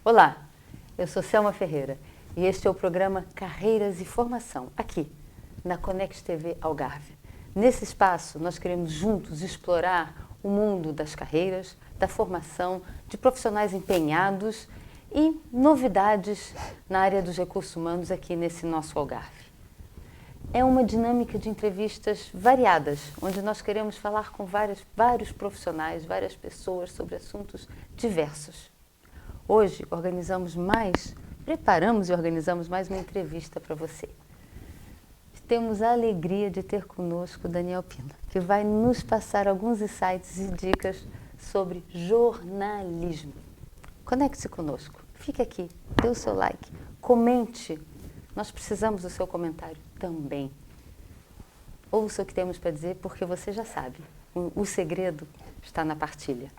Olá, eu sou Selma Ferreira e este é o programa Carreiras e Formação, aqui na Conect TV Algarve. Nesse espaço, nós queremos juntos explorar o mundo das carreiras, da formação, de profissionais empenhados e novidades na área dos recursos humanos aqui nesse nosso Algarve. É uma dinâmica de entrevistas variadas, onde nós queremos falar com vários profissionais, várias pessoas sobre assuntos diversos. Hoje preparamos e organizamos mais uma entrevista para você. Temos a alegria de ter conosco Daniel Pina, que vai nos passar alguns insights e dicas sobre jornalismo. Conecte-se conosco, fique aqui, dê o seu like, comente. Nós precisamos do seu comentário também. Ouça o que temos para dizer, porque você já sabe, o segredo está na partilha.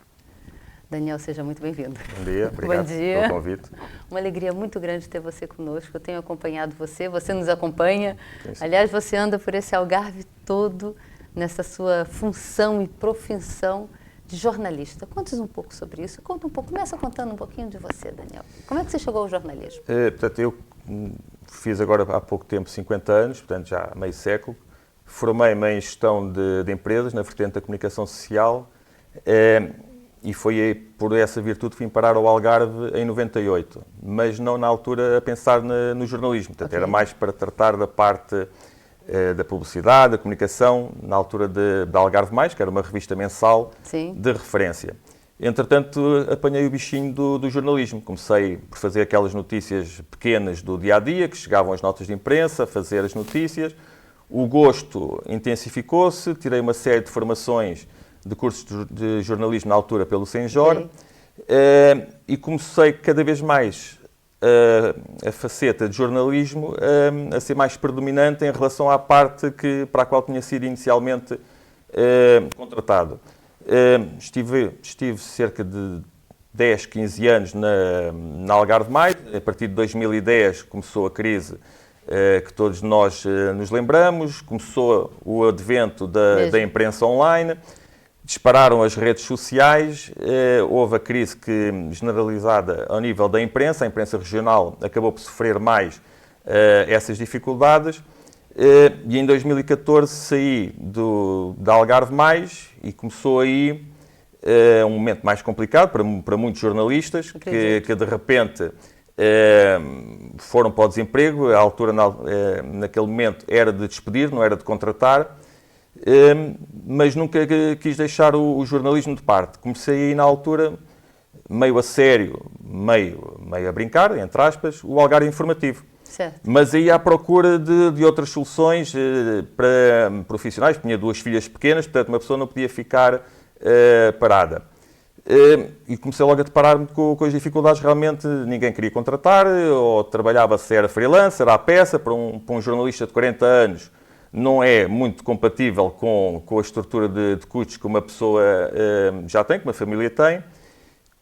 Daniel, seja muito bem-vindo. Bom dia, obrigado pelo convite. Uma alegria muito grande ter você conosco. Eu tenho acompanhado você nos acompanha. Sim. Aliás, você anda por esse Algarve todo nessa sua função e profissão de jornalista. Conte-nos um pouco sobre isso. Começa contando um pouquinho de você, Daniel. Como é que você chegou ao jornalismo? Portanto, eu fiz agora há pouco tempo 50 anos, portanto já há meio século. Formei-me em gestão de empresas, na vertente da comunicação social. E foi por essa virtude que vim parar ao Algarve em 98, mas não na altura a pensar no jornalismo. Portanto, era mais para tratar da parte da publicidade, da comunicação, na altura da Algarve Mais, que era uma revista mensal. Sim. De referência. Entretanto, apanhei o bichinho do jornalismo. Comecei por fazer aquelas notícias pequenas do dia-a-dia, que chegavam às notas de imprensa, fazer as notícias. O gosto intensificou-se, tirei uma série de formações de cursos de jornalismo na altura pelo Senjor, e comecei cada vez mais a faceta de jornalismo a ser mais predominante em relação à parte para a qual tinha sido inicialmente contratado. Estive cerca de 10, 15 anos na Algarve Mais. A partir de 2010 começou a crise que todos nós nos lembramos, começou o advento da imprensa online. Dispararam as redes sociais, houve a crise generalizada ao nível da imprensa, a imprensa regional acabou por sofrer mais essas dificuldades, e em 2014 saí da Algarve Mais e começou aí um momento mais complicado para muitos jornalistas, que de repente foram para o desemprego. A altura, naquele momento, era de despedir, não era de contratar. Mas nunca quis deixar o jornalismo de parte. Comecei aí na altura, meio a sério, meio a brincar, entre aspas, o Algarve Informativo. Certo. Mas aí à procura de outras soluções para profissionais. Tinha 2 filhas pequenas, portanto uma pessoa não podia ficar parada. E comecei logo a deparar-me com as dificuldades. Realmente ninguém queria contratar, ou trabalhava-se, era freelancer, à peça, para um jornalista de 40 anos. Não é muito compatível com a estrutura de custos que uma pessoa já tem, que uma família tem.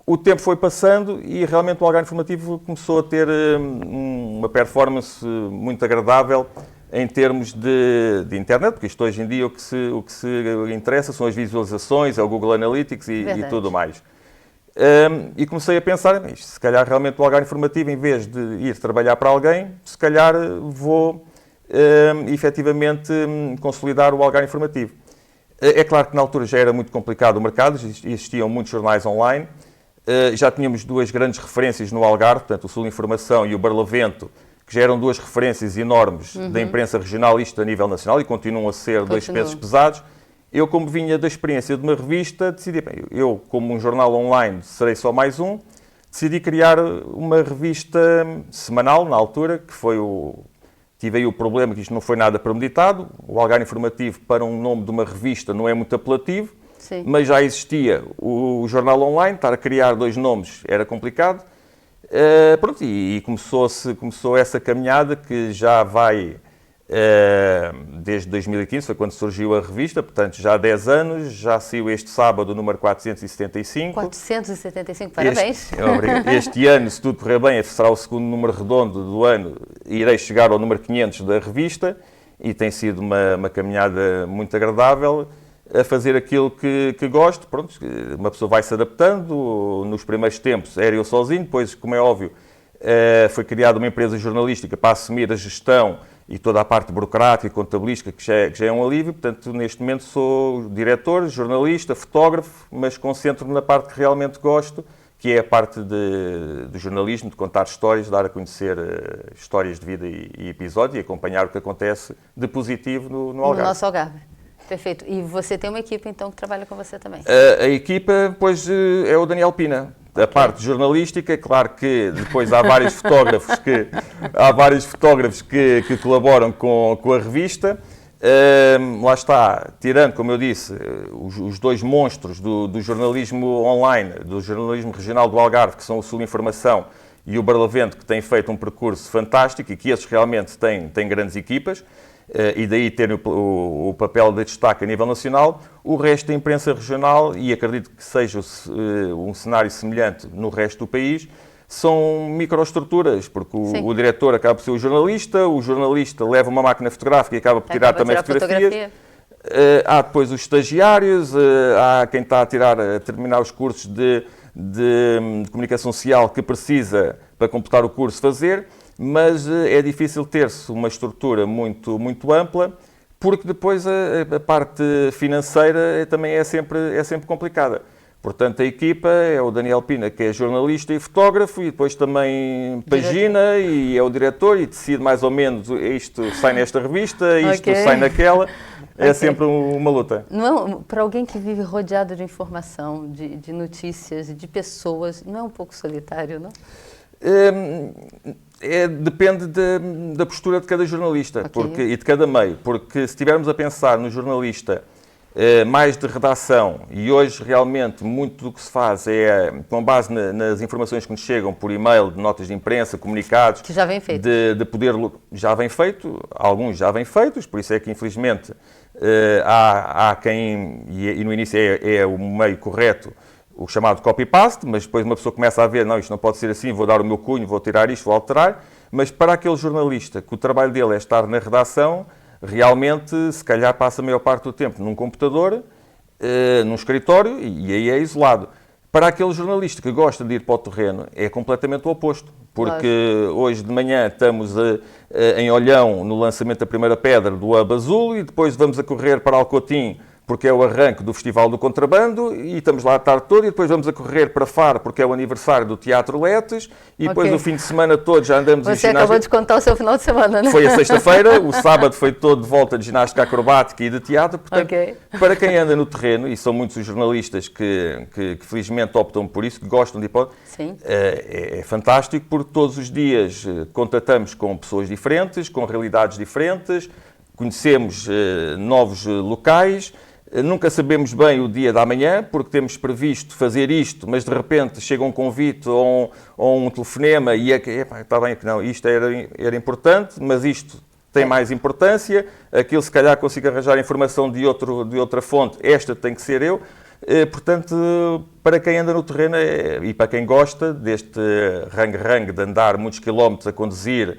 O tempo foi passando e realmente o Algarve Informativo começou a ter uma performance muito agradável em termos de internet, porque isto hoje em dia o que se interessa são as visualizações, é o Google Analytics e tudo mais. E comecei a pensar, se calhar realmente o Algarve Informativo, em vez de ir trabalhar para alguém, se calhar vou efetivamente consolidar o Algarve Informativo. É claro que na altura já era muito complicado o mercado, existiam muitos jornais online, já tínhamos 2 grandes referências no Algarve, portanto o Sul Informação e o Barlavento, que já eram 2 referências enormes da imprensa regional, isto a nível nacional, e continuam a ser 2 pesos pesados. Eu, como vinha da experiência de uma revista, decidi, eu como um jornal online serei só mais um, decidi criar uma revista semanal na altura, que foi Tive aí o problema que isto não foi nada premeditado. O Algarve Informativo, para um nome de uma revista, não é muito apelativo. Sim. Mas já existia o jornal online, estar a criar 2 nomes era complicado. Pronto, e começou essa caminhada que já vai desde 2015, foi quando surgiu a revista, portanto já há 10 anos, já saiu este sábado o número 475. 475, parabéns! Este ano, se tudo correr bem, será o segundo número redondo do ano, irei chegar ao número 500 da revista, e tem sido uma caminhada muito agradável. a fazer aquilo que gosto. Pronto, uma pessoa vai se adaptando. Nos primeiros tempos era eu sozinho, depois, como é óbvio, foi criada uma empresa jornalística para assumir a gestão e toda a parte burocrática e contabilística, que já é um alívio. Portanto, neste momento sou diretor, jornalista, fotógrafo, mas concentro-me na parte que realmente gosto, que é a parte do jornalismo, de contar histórias, dar a conhecer histórias de vida e episódios e acompanhar o que acontece de positivo no Algarve. No nosso Algarve. Perfeito. E você tem uma equipe, então, que trabalha com você também? A equipa, pois, é o Daniel Pina. A parte jornalística, claro que depois há vários fotógrafos que colaboram com a revista. Lá está, tirando, como eu disse, os dois monstros do jornalismo online, do jornalismo regional do Algarve, que são o Sul Informação e o Barlavento, que têm feito um percurso fantástico e que esses realmente têm grandes equipas, e daí terem o papel de destaque a nível nacional. O resto da imprensa regional, e acredito que seja um cenário semelhante no resto do país, são microestruturas, porque o diretor acaba por ser o jornalista leva uma máquina fotográfica e acaba por tirar também fotografias. Há depois os estagiários, há quem está a terminar os cursos de comunicação social que precisa, para completar o curso, fazer, mas é difícil ter-se uma estrutura muito, muito ampla, porque depois a parte financeira também é sempre complicada. Portanto, a equipa é o Daniel Pina, que é jornalista e fotógrafo, e depois também pagina e é o diretor e decide mais ou menos isto sai nesta revista, isto sai naquela. É sempre uma luta. Não, para alguém que vive rodeado de informação, de notícias e de pessoas, não é um pouco solitário, não? Depende da postura de cada jornalista e de cada meio, porque se estivermos a pensar no jornalista mais de redação, e hoje realmente muito do que se faz é com base nas informações que nos chegam por e-mail, de notas de imprensa, comunicados, que já vem feito. Já vem feito, alguns já vêm feitos, por isso é que infelizmente há quem, e no início é o meio correto, o chamado copy-paste, mas depois uma pessoa começa a ver, não, isto não pode ser assim, vou dar o meu cunho, vou tirar isto, vou alterar, mas para aquele jornalista que o trabalho dele é estar na redação, realmente, se calhar passa a maior parte do tempo num computador, num escritório, e aí é isolado. Para aquele jornalista que gosta de ir para o terreno, é completamente o oposto, porque hoje de manhã estamos em Olhão, no lançamento da primeira pedra do Hub Azul, e depois vamos a correr para Alcotim, porque é o arranque do Festival do Contrabando, e estamos lá a tarde toda, e depois vamos a correr para Faro, porque é o aniversário do Teatro Letes, e depois o fim de semana todo já andamos em ginástica. Você acabou de contar o seu final de semana, né? Foi a sexta-feira, o sábado foi todo de volta de ginástica acrobática e de teatro, portanto, para quem anda no terreno, e são muitos os jornalistas que felizmente optam por isso, que gostam de ir para... Sim. É fantástico, porque todos os dias contatamos com pessoas diferentes, com realidades diferentes, conhecemos novos locais. Nunca sabemos bem o dia da manhã, porque temos previsto fazer isto, mas de repente chega um convite ou um telefonema e está bem que não, isto era importante, mas isto tem mais importância, aquilo se calhar consigo arranjar informação de outra fonte, esta tem que ser eu. Portanto, para quem anda no terreno e para quem gosta deste rangue-rangue de andar muitos quilómetros a conduzir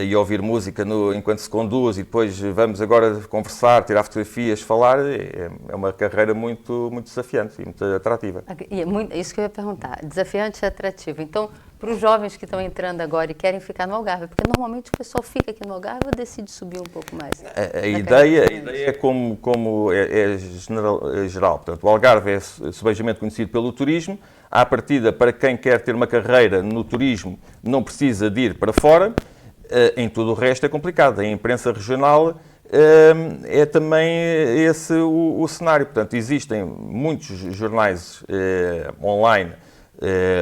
e ouvir música enquanto se conduz, e depois vamos agora conversar, tirar fotografias, falar, é uma carreira muito, muito desafiante e muito atrativa. E isso que eu ia perguntar, desafiante e atrativo. Então, para os jovens que estão entrando agora e querem ficar no Algarve, porque normalmente o pessoal fica aqui no Algarve ou decide subir um pouco mais? A ideia é como é geral. Portanto, o Algarve é subejamente conhecido pelo turismo. À partida, para quem quer ter uma carreira no turismo, não precisa de ir para fora. Em tudo o resto é complicado. A imprensa regional é também esse o cenário. Portanto, existem muitos jornais online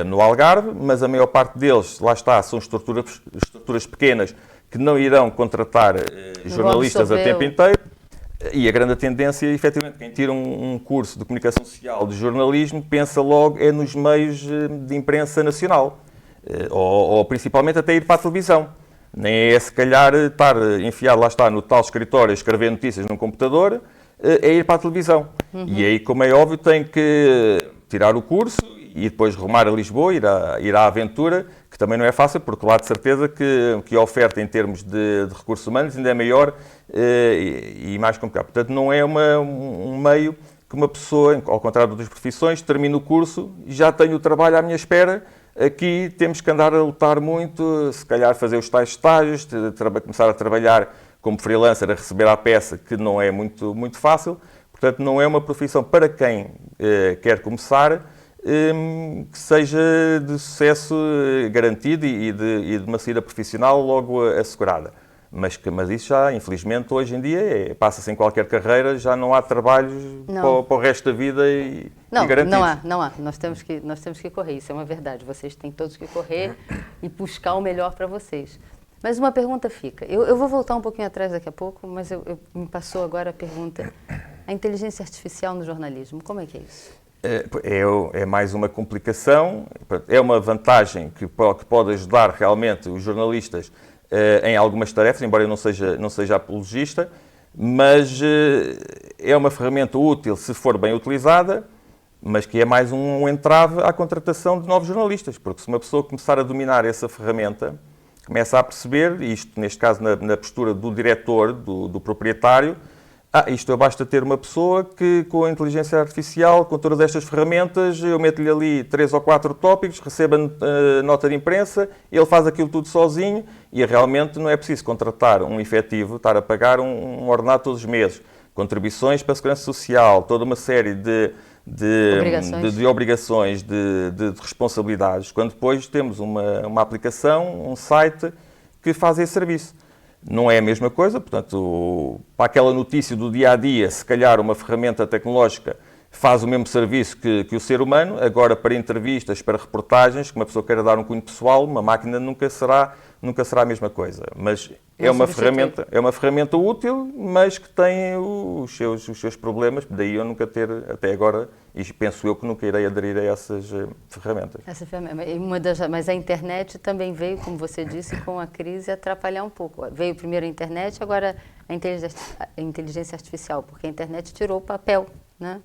no Algarve, mas a maior parte deles, lá está, são estruturas pequenas que não irão contratar jornalistas a tempo inteiro. E a grande tendência, efetivamente, quem tira um curso de comunicação social de jornalismo pensa logo nos meios de imprensa nacional, ou principalmente até ir para a televisão. Nem é, se calhar, estar enfiado, lá está, no tal escritório a escrever notícias num computador, é ir para a televisão. E aí, como é óbvio, tem que tirar o curso e depois rumar a Lisboa, ir à aventura, que também não é fácil, porque lá de certeza que a oferta em termos de recursos humanos ainda é maior e mais complicado. Portanto, não é um meio que uma pessoa, ao contrário de outras profissões, termina o curso e já tem o trabalho à minha espera. Aqui temos que andar a lutar muito, se calhar fazer os tais estágios, começar a trabalhar como freelancer, a receber à peça, que não é muito fácil. Portanto, não é uma profissão para quem quer começar, que seja de sucesso garantido e de uma saída profissional logo assegurada. Mas isso já, infelizmente, hoje em dia, passa-se em qualquer carreira, já não há trabalhos para o resto da vida e garantidos. Não há. Nós temos que correr, isso é uma verdade. Vocês têm todos que correr e buscar o melhor para vocês. Mas uma pergunta fica. Eu vou voltar um pouquinho atrás daqui a pouco, mas me passou agora a pergunta. A inteligência artificial no jornalismo, como é que é isso? É mais uma complicação, é uma vantagem que pode ajudar realmente os jornalistas em algumas tarefas, embora eu não seja apologista, mas é uma ferramenta útil se for bem utilizada, mas que é mais um entrave à contratação de novos jornalistas, porque se uma pessoa começar a dominar essa ferramenta, começa a perceber, isto neste caso na postura do diretor, do proprietário, isto basta ter uma pessoa que com a inteligência artificial, com todas estas ferramentas, eu meto-lhe ali 3 ou 4 tópicos, recebo a nota de imprensa, ele faz aquilo tudo sozinho e realmente não é preciso contratar um efetivo, estar a pagar um ordenado todos os meses, contribuições para a Segurança Social, toda uma série de obrigações, de responsabilidades, quando depois temos uma aplicação, um site que faz esse serviço. Não é a mesma coisa, portanto, para aquela notícia do dia-a-dia, se calhar uma ferramenta tecnológica faz o mesmo serviço que o ser humano, agora para entrevistas, para reportagens, que uma pessoa queira dar um cunho pessoal, uma máquina nunca será a mesma coisa. Mas é uma ferramenta útil, mas que tem os seus problemas, daí eu nunca ter, até agora, e penso eu que nunca irei aderir a essas ferramentas. Mas a internet também veio, como você disse, com a crise atrapalhar um pouco. Veio primeiro a internet, agora a inteligência artificial, porque a internet tirou o papel, né?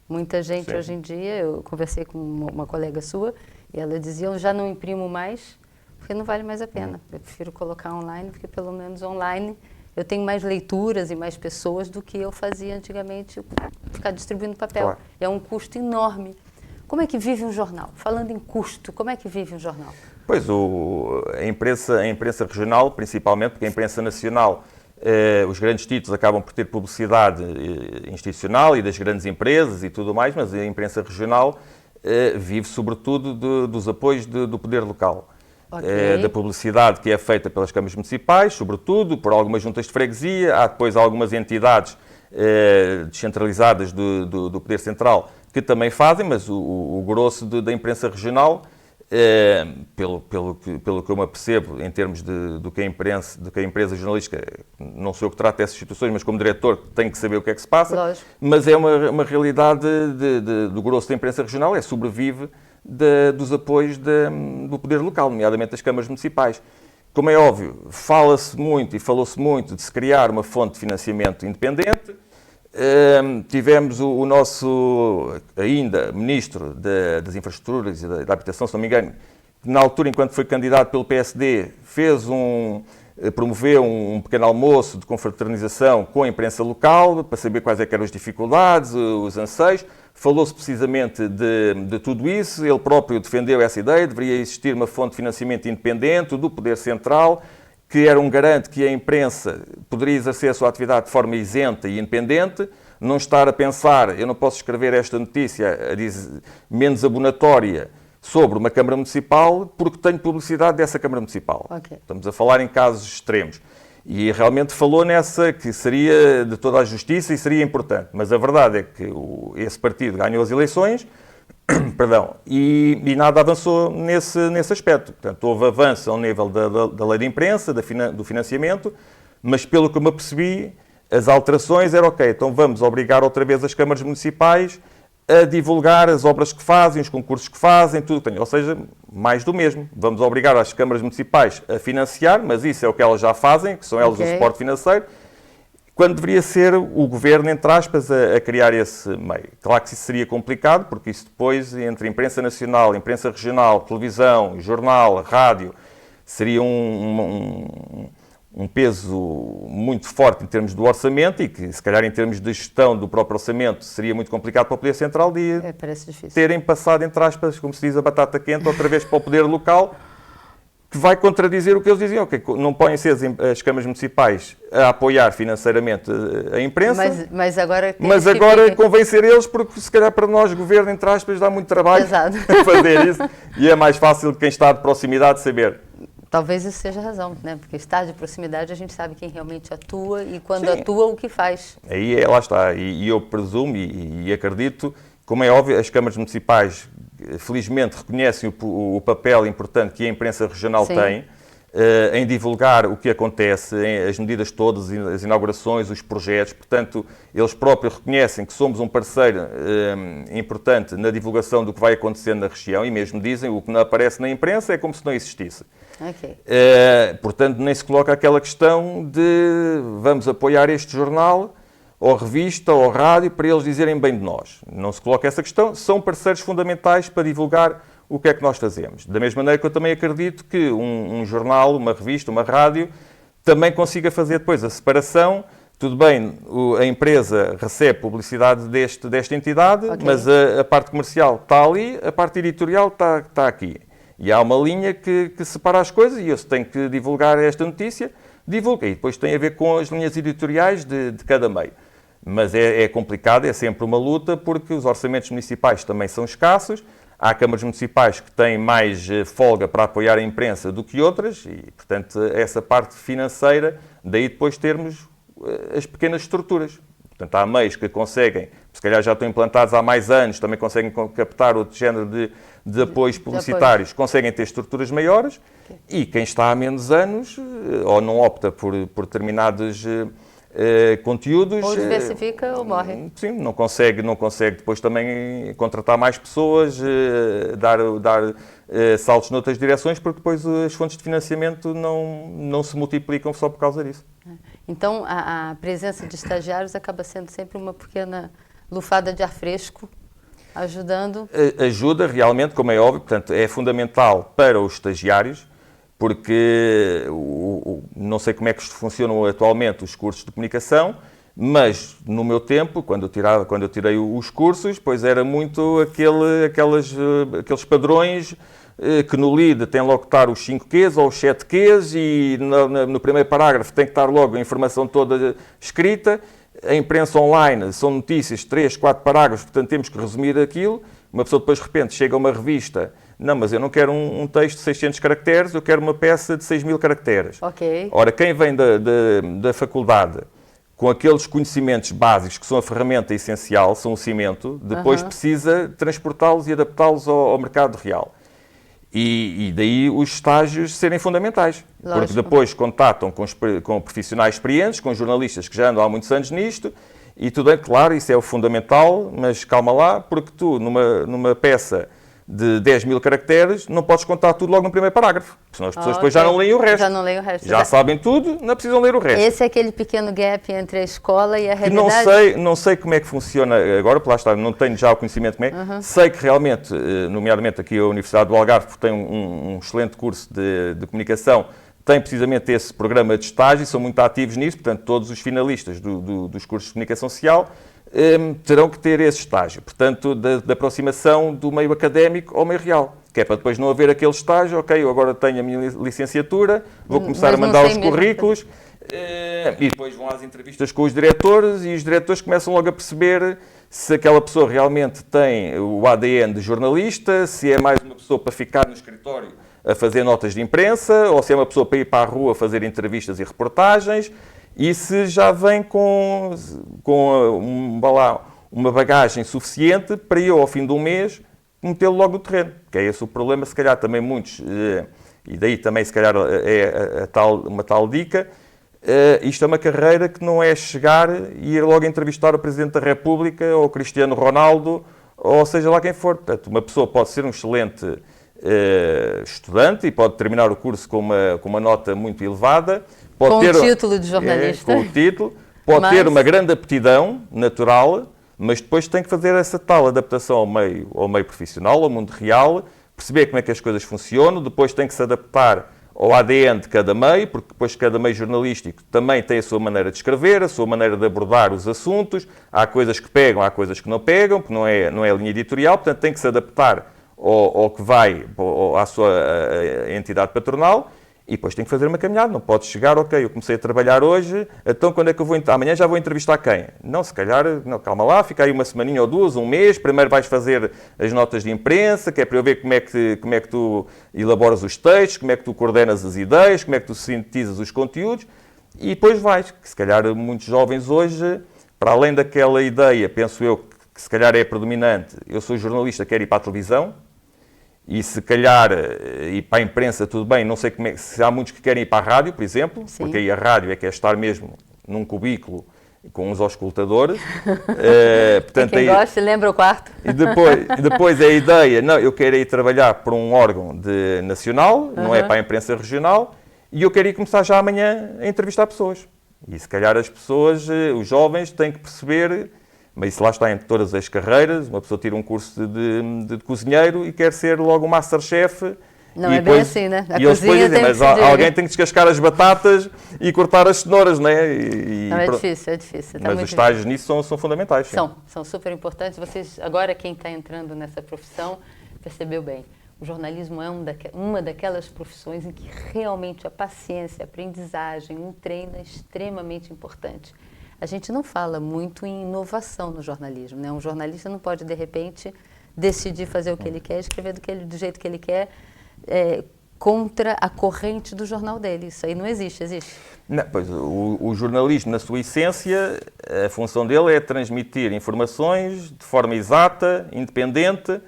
Muita gente hoje em dia, eu conversei com uma colega sua, e ela dizia, eu já não imprimo mais, porque não vale mais a pena. Eu prefiro colocar online, porque pelo menos online eu tenho mais leituras e mais pessoas do que eu fazia antigamente, ficar distribuindo papel. Claro. É um custo enorme. Como é que vive um jornal? Falando em custo, como é que vive um jornal? Pois, a imprensa regional, principalmente, porque a imprensa nacional, os grandes títulos acabam por ter publicidade institucional e das grandes empresas e tudo mais, mas a imprensa regional vive sobretudo dos apoios do poder local. Okay. Da publicidade que é feita pelas câmaras municipais, sobretudo por algumas juntas de freguesia, há depois algumas entidades descentralizadas do poder central que também fazem, mas o grosso da imprensa regional, pelo que eu me apercebo em termos do que a empresa jornalística, não sou eu que trato dessas situações, mas como diretor tenho que saber o que é que se passa. Lógico. Mas é uma realidade do grosso da imprensa regional, sobrevive dos apoios do poder local, nomeadamente das câmaras municipais. Como é óbvio, falou-se muito de se criar uma fonte de financiamento independente. Tivemos o nosso, ainda, Ministro das Infraestruturas e da Habitação, se não me engano, que na altura, enquanto foi candidato pelo PSD, promoveu um pequeno almoço de confraternização com a imprensa local, para saber quais eram as dificuldades, os anseios. Falou-se precisamente de tudo isso, ele próprio defendeu essa ideia, deveria existir uma fonte de financiamento independente do Poder Central, que era um garante que a imprensa poderia exercer a sua atividade de forma isenta e independente, não estar a pensar, eu não posso escrever esta notícia menos abonatória sobre uma Câmara Municipal porque tenho publicidade dessa Câmara Municipal. Okay. Estamos a falar em casos extremos. E realmente falou nessa que seria de toda a justiça e seria importante. Mas a verdade é que esse partido ganhou as eleições, perdão, e nada avançou nesse aspecto. Portanto, houve avanço ao nível da lei de imprensa, do financiamento, mas pelo que eu me apercebi, as alterações eram ok, então vamos obrigar outra vez as câmaras municipais a divulgar as obras que fazem, os concursos que fazem, tudo o que tem. Ou seja, mais do mesmo. Vamos obrigar as câmaras municipais a financiar, mas isso é o que elas já fazem, que são elas o suporte financeiro. quando deveria ser o governo, entre aspas, a criar esse meio. Claro que isso seria complicado, porque isso depois, entre imprensa nacional, imprensa regional, televisão, jornal, rádio, seria um peso muito forte em termos do orçamento e que, se calhar, em termos de gestão do próprio orçamento, seria muito complicado para o Poder Central de terem passado, entre aspas, como se diz, a batata quente outra vez para o Poder Local, que vai contradizer o que eles diziam, que não podem ser as câmaras municipais a apoiar financeiramente a imprensa, mas agora convém ser eles, porque se calhar para nós, governo, entre aspas, dá muito trabalho fazer isso, e é mais fácil quem está de proximidade saber. Talvez isso seja a razão, né? Porque estar de proximidade a gente sabe quem realmente atua e quando atua o que faz. Aí lá está, e eu presumo e acredito, como é óbvio, as câmaras municipais felizmente reconhecem o papel importante que a imprensa regional tem em divulgar o que acontece, as medidas todas, as inaugurações, os projetos. Portanto, eles próprios reconhecem que somos um parceiro importante na divulgação do que vai acontecendo na região e mesmo dizem o que não aparece na imprensa é como se não existisse. Okay. Portanto, nem se coloca aquela questão de vamos apoiar este jornal ou revista ou rádio para eles dizerem bem de nós. Não se coloca essa questão, são parceiros fundamentais para divulgar o que é que nós fazemos. Da mesma maneira que eu também acredito que um jornal, uma revista, uma rádio, também consiga fazer depois a separação. Tudo bem, a empresa recebe publicidade desta entidade, mas a parte comercial está ali, a parte editorial está aqui. E há uma linha que separa as coisas e eu se tenho que divulgar esta notícia, divulga. E depois tem a ver com as linhas editoriais de cada meio. Mas é complicado, é sempre uma luta, porque os orçamentos municipais também são escassos. Há câmaras municipais que têm mais folga para apoiar a imprensa do que outras e, portanto, essa parte financeira, daí depois termos as pequenas estruturas. Portanto, há meios que conseguem, se calhar já estão implantados há mais anos, também conseguem captar outro género de apoios publicitários, conseguem ter estruturas maiores e quem está há menos anos ou não opta por determinados conteúdos... Ou diversifica ou morre. Sim, não consegue depois também contratar mais pessoas, dar saltos noutras direções, porque depois as fontes de financiamento não se multiplicam só por causa disso. Então, a presença de estagiários acaba sendo sempre uma pequena lufada de ar fresco, ajudando... Ajuda realmente, como é óbvio, portanto, é fundamental para os estagiários, porque não sei como é que funcionam atualmente os cursos de comunicação, mas no meu tempo, quando eu tirei os cursos, pois era muito aqueles padrões que no LID tem logo que estar os 5 Qs ou os 7 Qs e no primeiro parágrafo tem que estar logo a informação toda escrita. A imprensa online são notícias, 3, 4 parágrafos, portanto temos que resumir aquilo. Uma pessoa depois de repente chega a uma revista, não, mas eu não quero um texto de 600 caracteres, eu quero uma peça de 6.000 caracteres. Okay. Ora, quem vem da faculdade com aqueles conhecimentos básicos que são a ferramenta essencial, são o cimento, depois precisa transportá-los e adaptá-los ao mercado real. E daí os estágios serem fundamentais. Lógico. Porque depois contatam com profissionais experientes, com jornalistas que já andam há muitos anos nisto, e tudo bem, claro, isso é o fundamental, mas calma lá, porque tu, numa peça de 10.000 caracteres, não podes contar tudo logo no primeiro parágrafo, senão as pessoas depois já não leem o resto. Já não leem o resto. Já sabem tudo, não precisam ler o resto. Esse é aquele pequeno gap entre a escola e a realidade? Não sei como é que funciona agora, porque lá está, não tenho já o conhecimento como é. Sei que realmente, nomeadamente aqui a Universidade do Algarve, porque tem um excelente curso de comunicação, tem precisamente esse programa de estágio, são muito ativos nisso, portanto todos os finalistas dos cursos de comunicação social terão que ter esse estágio, portanto, da aproximação do meio académico ao meio real, que é para depois não haver aquele estágio, ok, eu agora tenho a minha licenciatura, vou começar a mandar os currículos, e depois vão às entrevistas com os diretores, e os diretores começam logo a perceber se aquela pessoa realmente tem o ADN de jornalista, se é mais uma pessoa para ficar no escritório a fazer notas de imprensa, ou se é uma pessoa para ir para a rua a fazer entrevistas e reportagens, e se já vem com uma bagagem suficiente para eu, ao fim de um mês, metê-lo logo no terreno. Que é esse o problema, se calhar também muitos, e daí também se calhar é uma tal dica, isto é uma carreira que não é chegar e ir logo entrevistar o Presidente da República ou o Cristiano Ronaldo, ou seja lá quem for. Portanto, uma pessoa pode ser um excelente estudante e pode terminar o curso com uma nota muito elevada. Pode com o título de jornalista. Com o título, Pode ter uma grande aptidão natural, mas depois tem que fazer essa tal adaptação ao meio profissional, ao mundo real, perceber como é que as coisas funcionam, depois tem que se adaptar ao ADN de cada meio, porque depois cada meio jornalístico também tem a sua maneira de escrever, a sua maneira de abordar os assuntos, há coisas que pegam, há coisas que não pegam, porque não é linha editorial, portanto tem que se adaptar ao que vai, à sua entidade patronal, e depois tem que fazer uma caminhada, não pode chegar, ok, eu comecei a trabalhar hoje, então quando é que eu vou, amanhã já vou entrevistar quem? Não, se calhar, não, calma lá, fica aí uma semaninha ou duas, um mês, primeiro vais fazer as notas de imprensa, que é para eu ver como é que tu elaboras os textos, como é que tu coordenas as ideias, como é que tu sintetizas os conteúdos, e depois vais, que se calhar muitos jovens hoje, para além daquela ideia, penso eu, que se calhar é predominante, eu sou jornalista, quero ir para a televisão, e se calhar ir para a imprensa tudo bem, não sei se há muitos que querem ir para a rádio, por exemplo, sim, porque aí a rádio é que é estar mesmo num cubículo com uns auscultadores. Portanto, quem gosta, lembra o quarto. E depois a ideia, não, eu quero ir trabalhar para um órgão nacional, não é para a imprensa regional, e eu quero ir começar já amanhã a entrevistar pessoas. E se calhar as pessoas, os jovens, têm que perceber... Mas isso lá está em todas as carreiras, uma pessoa tira um curso de cozinheiro e quer ser logo um masterchef. Não é bem assim, né? E eles depois dizem, mas alguém tem que descascar as batatas e cortar as cenouras, não é? Não, é difícil, é difícil. Mas os estágios nisso são fundamentais. São super importantes. Vocês, agora quem está entrando nessa profissão, percebeu bem. O jornalismo é uma daquelas profissões em que realmente a paciência, a aprendizagem, um treino é extremamente importante. A gente não fala muito em inovação no jornalismo, né? Um jornalista não pode, de repente, decidir fazer o que ele quer, escrever do jeito que ele quer, contra a corrente do jornal dele. Isso aí não existe, existe? Não, pois, o jornalismo, na sua essência, a função dele é transmitir informações de forma exata, independente,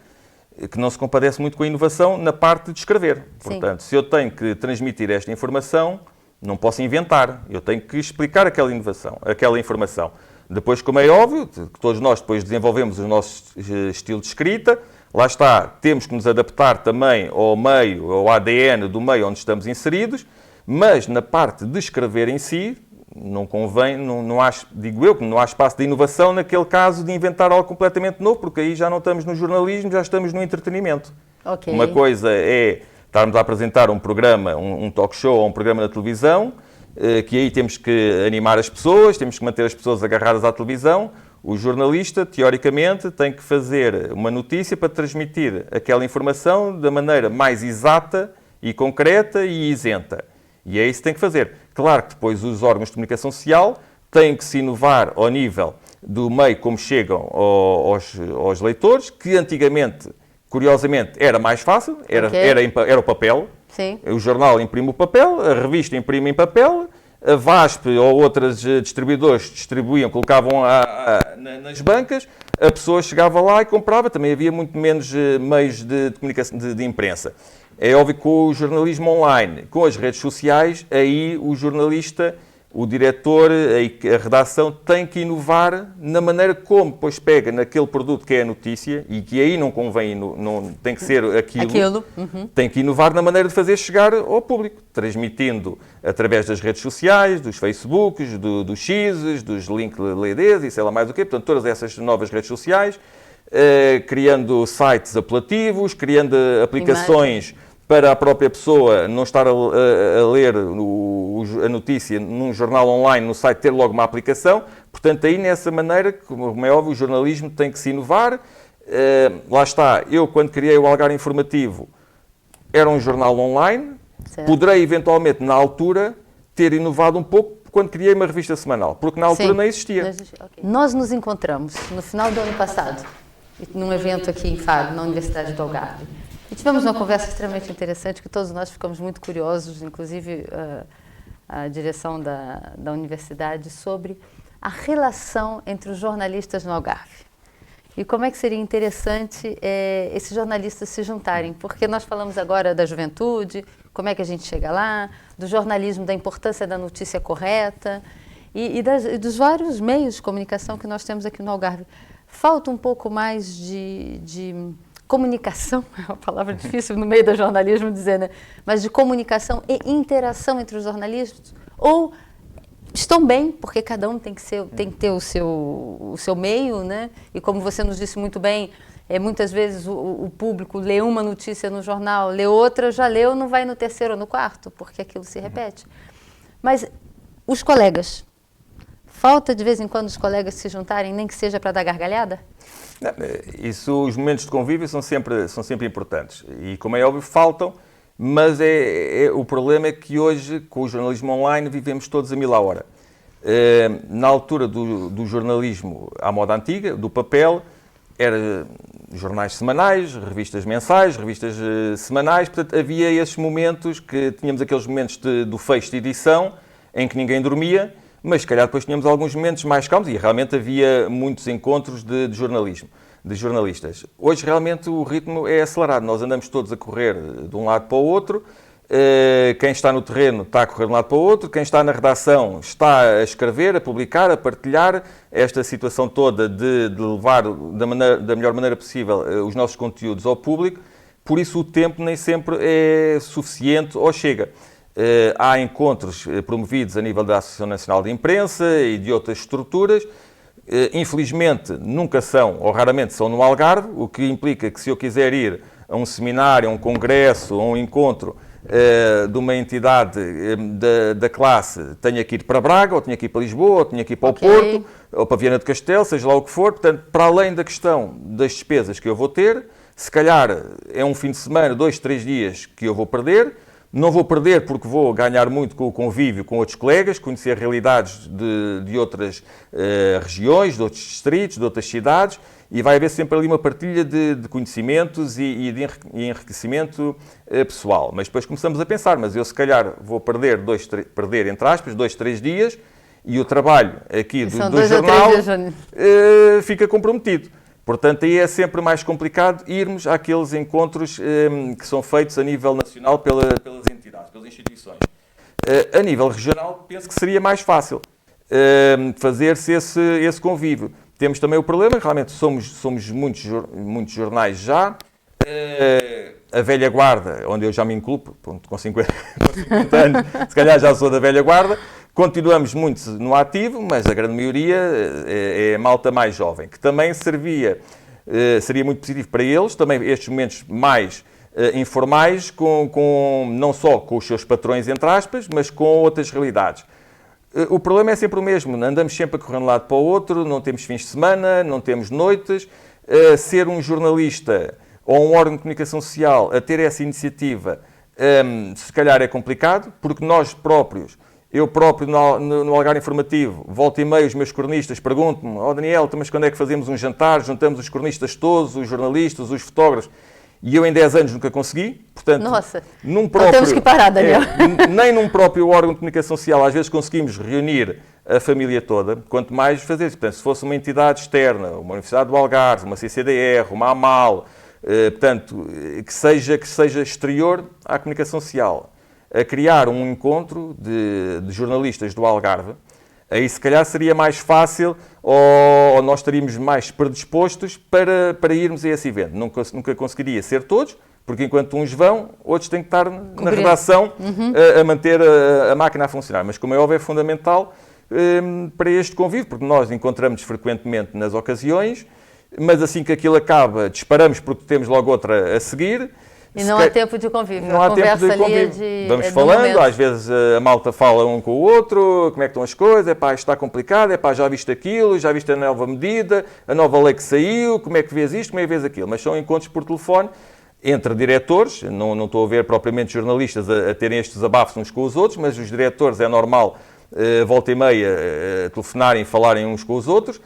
que não se compadece muito com a inovação na parte de escrever. Sim. Portanto, se eu tenho que transmitir esta informação... Não posso inventar, eu tenho que explicar aquela informação. Depois, como é óbvio, que todos nós depois desenvolvemos o nosso estilo de escrita, lá está, temos que nos adaptar também ao meio, ao ADN do meio onde estamos inseridos, mas na parte de escrever em si, não convém, digo eu, que não há espaço de inovação naquele caso de inventar algo completamente novo, porque aí já não estamos no jornalismo, já estamos no entretenimento. Okay. Uma coisa é... estarmos a apresentar um programa, um talk show ou um programa na televisão, que aí temos que animar as pessoas, temos que manter as pessoas agarradas à televisão. O jornalista, teoricamente, tem que fazer uma notícia para transmitir aquela informação da maneira mais exata e concreta e isenta. E é isso que tem que fazer. Claro que depois os órgãos de comunicação social têm que se inovar ao nível do meio como chegam aos leitores, que antigamente... Curiosamente, era mais fácil, era o papel. Sim. O jornal imprime o papel, a revista imprime em papel, a VASP ou outras distribuidores distribuíam, colocavam nas bancas, a pessoa chegava lá e comprava, também havia muito menos meios de comunicação, de imprensa. É óbvio que com o jornalismo online, com as redes sociais, aí o jornalista... O diretor, a redação, tem que inovar na maneira como depois pega naquele produto que é a notícia e que aí não convém, não tem que ser aquilo. Tem que inovar na maneira de fazer chegar ao público, transmitindo através das redes sociais, dos Facebooks, dos X's, dos LinkedIn e sei lá mais o quê, portanto todas essas novas redes sociais, criando sites apelativos, criando aplicações... para a própria pessoa não estar a ler a notícia num jornal online, no site, ter logo uma aplicação. Portanto, aí nessa maneira, como é óbvio, o jornalismo tem que se inovar. Lá está, eu quando criei o Algarve Informativo, era um jornal online. Certo. Poderei eventualmente, na altura, ter inovado um pouco quando criei uma revista semanal, porque na altura não existia. Okay. Nós nos encontramos no final do ano passado, num evento aqui em Faro, na Universidade do Algarve. E tivemos uma conversa extremamente interessante, que todos nós ficamos muito curiosos, inclusive a direção da universidade, sobre a relação entre os jornalistas no Algarve. E como é que seria interessante esses jornalistas se juntarem, porque nós falamos agora da juventude, como é que a gente chega lá, do jornalismo, da importância da notícia correta e dos vários meios de comunicação que nós temos aqui no Algarve. Falta um pouco mais de comunicação, é uma palavra difícil no meio do jornalismo dizer, né? Mas de comunicação e interação entre os jornalistas, ou estão bem, porque cada um tem que ter o seu meio, né? E como você nos disse muito bem, muitas vezes o público lê uma notícia no jornal, lê outra, já leu, não vai no terceiro ou no quarto, porque aquilo se repete. Mas os colegas, falta de vez em quando os colegas se juntarem, nem que seja para dar gargalhada? Os momentos de convívio são sempre importantes e, como é óbvio, faltam, mas o problema é que hoje, com o jornalismo online, vivemos todos a 1000 à hora. Na altura do jornalismo à moda antiga, do papel, era jornais semanais, revistas mensais, revistas semanais, portanto havia esses momentos que tínhamos aqueles momentos do fecho de edição, em que ninguém dormia, mas se calhar depois tínhamos alguns momentos mais calmos e realmente havia muitos encontros de jornalismo, de jornalistas. Hoje realmente o ritmo é acelerado, nós andamos todos a correr de um lado para o outro, quem está no terreno está a correr de um lado para o outro, quem está na redação está a escrever, a publicar, a partilhar esta situação toda de levar da melhor maneira possível os nossos conteúdos ao público, por isso o tempo nem sempre é suficiente ou chega. Há encontros promovidos a nível da Associação Nacional de Imprensa e de outras estruturas. Infelizmente, nunca são, ou raramente são no Algarve, o que implica que se eu quiser ir a um seminário, a um congresso, a um encontro de uma entidade da classe, tenha que ir para Braga, ou tenha que ir para Lisboa, ou tenha que ir para o Porto, ou para Viana do Castelo, seja lá o que for. Portanto, para além da questão das despesas que eu vou ter, se calhar é um fim de semana, 2, 3 dias que eu vou perder. Não vou perder porque vou ganhar muito com o convívio com outros colegas, conhecer realidades de outras regiões, de outros distritos, de outras cidades, e vai haver sempre ali uma partilha de conhecimentos e de enriquecimento pessoal. Mas depois começamos a pensar, mas eu se calhar vou perder, entre aspas, 2, 3 dias, e o trabalho aqui do jornal fica comprometido. Portanto, aí é sempre mais complicado irmos àqueles encontros que são feitos a nível nacional pelas entidades, pelas instituições. A nível regional, penso que seria mais fácil fazer-se esse convívio. Temos também o problema, realmente somos muitos jornais já. A velha guarda, onde eu já me incluo, com 50 anos, se calhar já sou da velha guarda. Continuamos muito no ativo, mas a grande maioria é a malta mais jovem, que também seria muito positivo para eles, também estes momentos mais informais, não só com os seus patrões, entre aspas, mas com outras realidades. O problema é sempre o mesmo, andamos sempre a correr de um lado para o outro, não temos fins de semana, não temos noites. Ser um jornalista ou um órgão de comunicação social a ter essa iniciativa, se calhar é complicado, porque nós próprios, eu próprio no Algarve Informativo, volta e meia os meus cronistas perguntam-me: Daniel, mas quando é que fazemos um jantar, juntamos os cronistas todos, os jornalistas, os fotógrafos, e eu em 10 anos nunca consegui, portanto... Nossa, temos que parar, Daniel. Nem num próprio órgão de comunicação social às vezes conseguimos reunir a família toda, quanto mais fazer isso. Portanto, se fosse uma entidade externa, uma Universidade do Algarve, uma CCDR, uma AMAL, portanto, que seja exterior à comunicação social, a criar um encontro de jornalistas do Algarve, aí se calhar seria mais fácil ou nós estaríamos mais predispostos para irmos a esse evento. Nunca conseguiria ser todos, porque enquanto uns vão, outros têm que estar na redação a manter a máquina a funcionar. Mas, como é óbvio, é fundamental para este convívio, porque nós encontramos frequentemente nas ocasiões, mas assim que aquilo acaba, disparamos porque temos logo outra a seguir. E não há tempo de convívio. Não há tempo de convívio. Vamos falando, às vezes a malta fala um com o outro, como é que estão as coisas, isto está complicado, já viste aquilo, já viste a nova medida, a nova lei que saiu, como é que vês isto, como é que vês aquilo. Mas são encontros por telefone entre diretores, não estou a ver propriamente jornalistas a terem estes desabafos uns com os outros, mas os diretores é normal, volta e meia, telefonarem e falarem uns com os outros.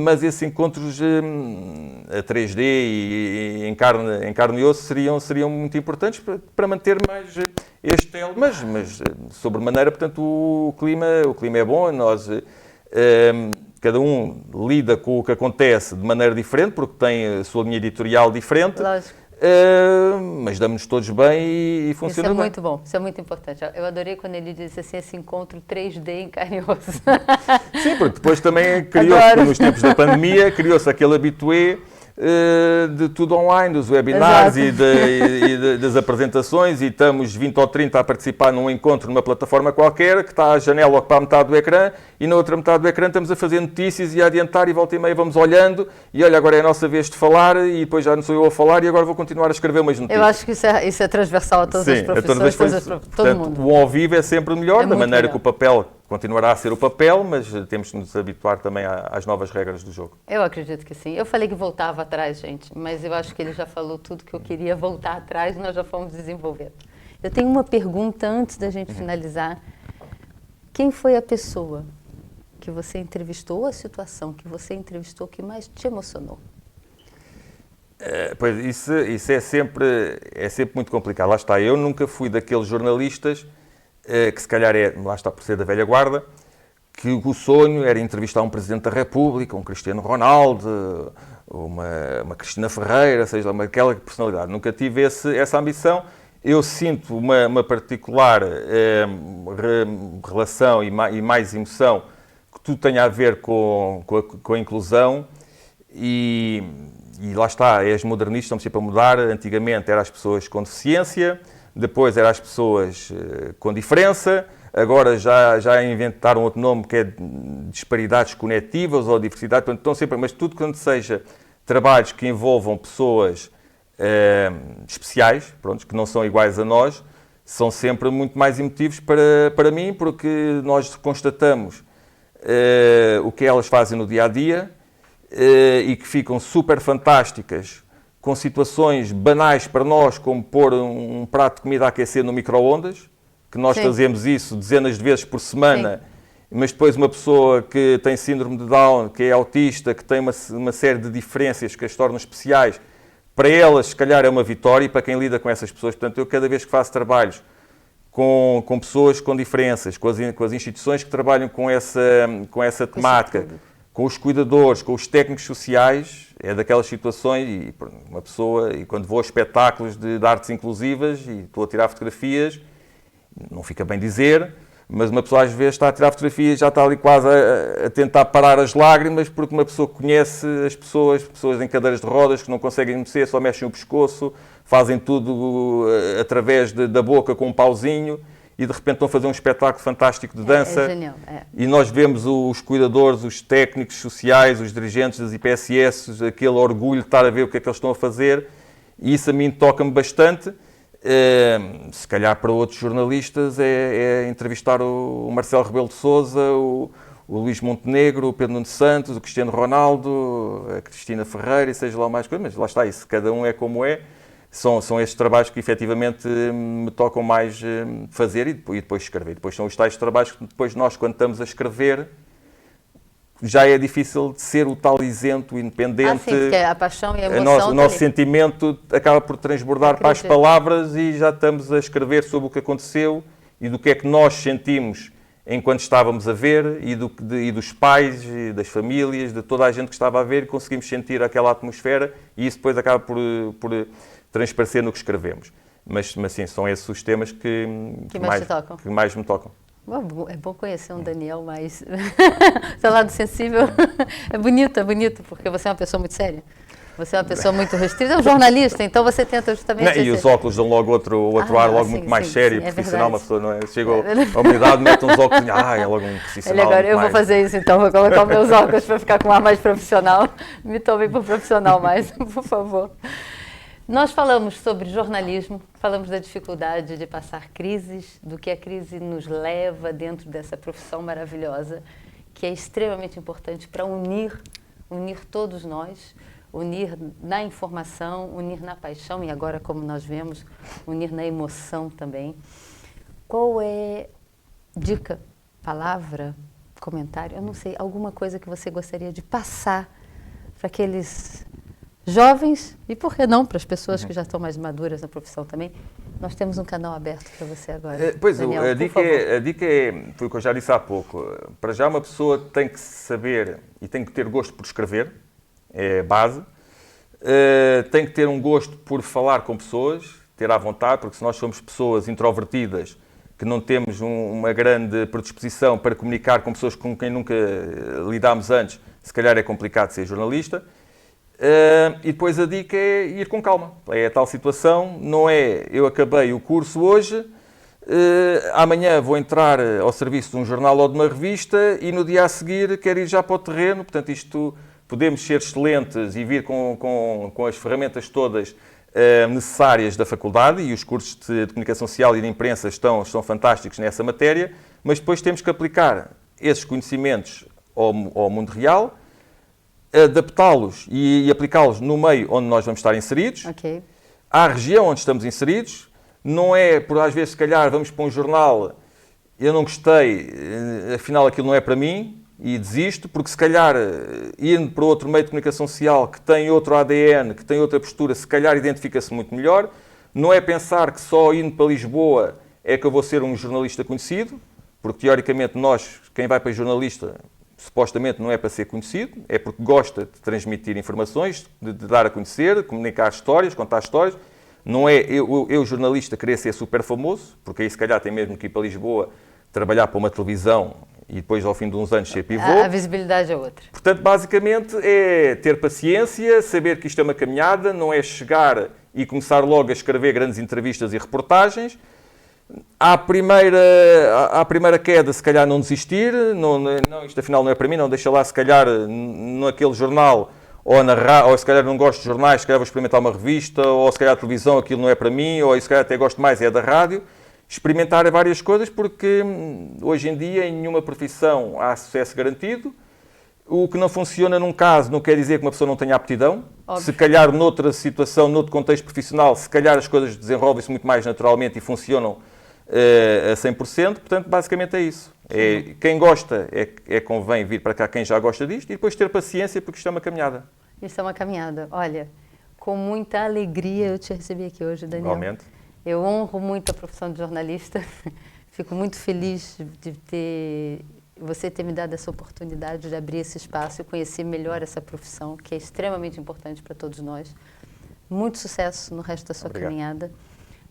Mas esses encontros a 3D e em carne e osso seriam muito importantes para manter mais este elo, mas sobremaneira, portanto, o clima é bom, nós, cada um lida com o que acontece de maneira diferente, porque tem a sua linha editorial diferente. Lógico. Mas damos-nos todos bem e funciona bem. Isso é muito bom, isso é muito importante. Eu adorei quando ele disse assim, esse encontro 3D em carne e osso. Sim, porque depois também criou-se, nos tempos da pandemia, criou-se aquele habitué de tudo online, dos webinars Exato. das apresentações, e estamos 20 ou 30 a participar num encontro numa plataforma qualquer, que está a janela a ocupar metade do ecrã, e na outra metade do ecrã estamos a fazer notícias e a adiantar, e volta e meia vamos olhando, e olha, agora é a nossa vez de falar, e depois já não sou eu a falar, e agora vou continuar a escrever umas notícias. Eu acho que isso é transversal a todas as profissões, a todas as coisas. todo Portanto, mundo. o ao vivo é sempre o melhor, É da muito maneira melhor. que o papel continuará a ser o papel, mas temos que nos habituar também às novas regras do jogo. Eu acredito que sim. Eu falei que voltava atrás, gente, mas eu acho que ele já falou tudo que eu queria voltar atrás, nós já fomos desenvolvendo. Eu tenho uma pergunta antes da gente finalizar. Quem foi a pessoa que você entrevistou, ou a situação que você entrevistou que mais te emocionou? Pois isso é sempre muito complicado. Lá está, eu nunca fui daqueles jornalistas que se calhar lá está por ser da velha guarda, que o sonho era entrevistar um Presidente da República, um Cristiano Ronaldo, uma Cristina Ferreira, seja lá, aquela personalidade. Nunca tive essa ambição. Eu sinto uma particular relação e mais emoção que tudo tenha a ver com a inclusão e lá está, és modernista, estamos sempre a mudar. Antigamente eram as pessoas com deficiência, depois eram as pessoas com diferença, agora já inventaram outro nome que é disparidades cognitivas ou diversidade, portanto, estão sempre, mas tudo quando seja trabalhos que envolvam pessoas especiais, pronto, que não são iguais a nós, são sempre muito mais emotivos para mim, porque nós constatamos o que elas fazem no dia-a-dia e que ficam super fantásticas com situações banais para nós, como pôr um prato de comida a aquecer no micro-ondas, que nós fazemos isso dezenas de vezes por semana, mas depois uma pessoa que tem síndrome de Down, que é autista, que tem uma série de diferenças que as tornam especiais, para elas, se calhar, é uma vitória, e para quem lida com essas pessoas. Portanto, eu cada vez que faço trabalhos com pessoas com diferenças, com as instituições que trabalham com essa temática, com os cuidadores, com os técnicos sociais, é daquelas situações, e uma pessoa, e quando vou a espetáculos de artes inclusivas e estou a tirar fotografias, não fica bem dizer, mas uma pessoa às vezes está a tirar fotografias e já está ali quase a tentar parar as lágrimas, porque uma pessoa conhece as pessoas em cadeiras de rodas que não conseguem mexer, só mexem o pescoço, fazem tudo através da boca com um pauzinho, e de repente estão a fazer um espetáculo fantástico de dança. É genial. E nós vemos os cuidadores, os técnicos sociais, os dirigentes das IPSS, aquele orgulho de estar a ver o que é que eles estão a fazer, e isso a mim toca-me bastante. Se calhar para outros jornalistas é entrevistar o Marcelo Rebelo de Sousa, o Luís Montenegro, o Pedro Nuno Santos, o Cristiano Ronaldo, a Cristina Ferreira, e seja lá mais coisa, mas lá está isso, cada um é como é. São estes trabalhos que efetivamente me tocam mais fazer e depois escrever. Depois são os tais trabalhos que depois nós, quando estamos a escrever, já é difícil de ser o tal isento, independente. Sim, porque a paixão e a emoção... O nosso sentimento acaba por transbordar para as palavras e já estamos a escrever sobre o que aconteceu e do que é que nós sentimos enquanto estávamos a ver e dos pais, e das famílias, de toda a gente que estava a ver, e conseguimos sentir aquela atmosfera e isso depois acaba por transparecer no que escrevemos. Mas sim, são esses os temas que mais me tocam. É bom conhecer um Daniel mais... seu lado sensível. É bonito, porque você é uma pessoa muito séria. Você é uma pessoa muito restrita, é um jornalista, então você tenta justamente... E os óculos dão logo outro ar, logo muito mais sério, profissional, uma pessoa, não é? Chega à unidade, mete uns óculos, é logo um profissional. Agora, eu vou fazer isso então, vou colocar os meus óculos para ficar com um ar mais profissional. Me tomem por profissional mais, por favor. Nós falamos sobre jornalismo, falamos da dificuldade de passar crises, do que a crise nos leva dentro dessa profissão maravilhosa, que é extremamente importante para unir todos nós, unir na informação, unir na paixão e agora, como nós vemos, unir na emoção também. Qual é dica, palavra, comentário, eu não sei, alguma coisa que você gostaria de passar para aqueles jovens e, por que não, para as pessoas que já estão mais maduras na profissão também? Nós temos um canal aberto para você agora. Pois, Daniel, a dica foi o que eu já disse há pouco. Para já uma pessoa tem que saber e tem que ter gosto por escrever, é a base. Tem que ter um gosto por falar com pessoas, ter à vontade, porque se nós somos pessoas introvertidas, que não temos uma grande predisposição para comunicar com pessoas com quem nunca lidámos antes, se calhar é complicado ser jornalista. E depois a dica é ir com calma. É a tal situação, não é eu acabei o curso hoje, amanhã vou entrar ao serviço de um jornal ou de uma revista e no dia a seguir quero ir já para o terreno. Portanto, isto podemos ser excelentes e vir com as ferramentas todas necessárias da faculdade, e os cursos de comunicação social e de imprensa estão fantásticos nessa matéria, mas depois temos que aplicar esses conhecimentos ao mundo real, adaptá-los e aplicá-los no meio onde nós vamos estar inseridos, à região onde estamos inseridos. Não é, por às vezes, se calhar, vamos para um jornal, eu não gostei, afinal aquilo não é para mim, e desisto, porque se calhar, indo para outro meio de comunicação social que tem outro ADN, que tem outra postura, se calhar identifica-se muito melhor. Não é pensar que só indo para Lisboa é que eu vou ser um jornalista conhecido, porque teoricamente nós, quem vai para jornalista, supostamente não é para ser conhecido, é porque gosta de transmitir informações, de dar a conhecer, de comunicar histórias, contar histórias. Não é eu jornalista, querer ser super famoso, porque aí se calhar tem mesmo que ir para Lisboa, trabalhar para uma televisão e depois ao fim de uns anos ser pivô. A visibilidade é outra. Portanto, basicamente é ter paciência, saber que isto é uma caminhada, não é chegar e começar logo a escrever grandes entrevistas e reportagens. À primeira queda, se calhar não desistir, não, isto afinal não é para mim, não, deixa lá, se calhar naquele jornal, ou se calhar não gosto de jornais, se calhar vou experimentar uma revista, ou se calhar a televisão, aquilo não é para mim, ou se calhar até gosto mais é da rádio. Experimentar várias coisas, porque hoje em dia em nenhuma profissão há sucesso garantido. O que não funciona num caso não quer dizer que uma pessoa não tenha aptidão. Óbvio. Se calhar noutra situação, noutro contexto profissional, se calhar as coisas desenvolvem-se muito mais naturalmente e funcionam a 100%, portanto, basicamente é isso. Quem gosta, convém vir para cá quem já gosta disto, e depois ter paciência, porque isto é uma caminhada. Isto é uma caminhada. Olha, com muita alegria eu te recebi aqui hoje, Daniel. Igualmente. Eu honro muito a profissão de jornalista, fico muito feliz de você ter me dado essa oportunidade de abrir esse espaço e conhecer melhor essa profissão, que é extremamente importante para todos nós. Muito sucesso no resto da sua caminhada.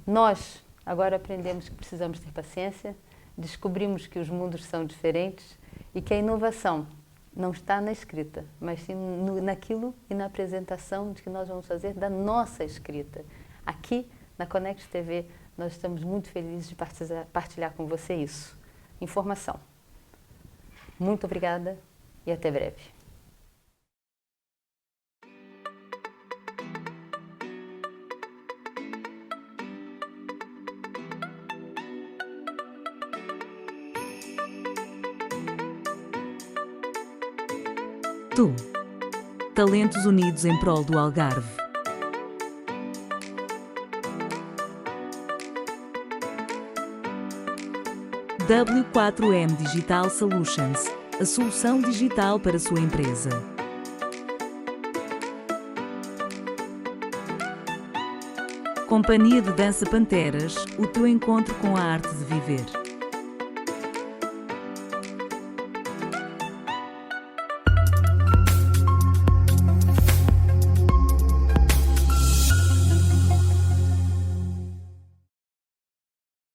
Nós agora aprendemos que precisamos ter paciência, descobrimos que os mundos são diferentes e que a inovação não está na escrita, mas sim naquilo e na apresentação de que nós vamos fazer da nossa escrita. Aqui, na Connect TV, nós estamos muito felizes de partilhar com você isso. Informação. Muito obrigada e até breve. Tu. Talentos unidos em prol do Algarve. W4M Digital Solutions, a solução digital para a sua empresa. Companhia de Dança Panteras, o teu encontro com a arte de viver.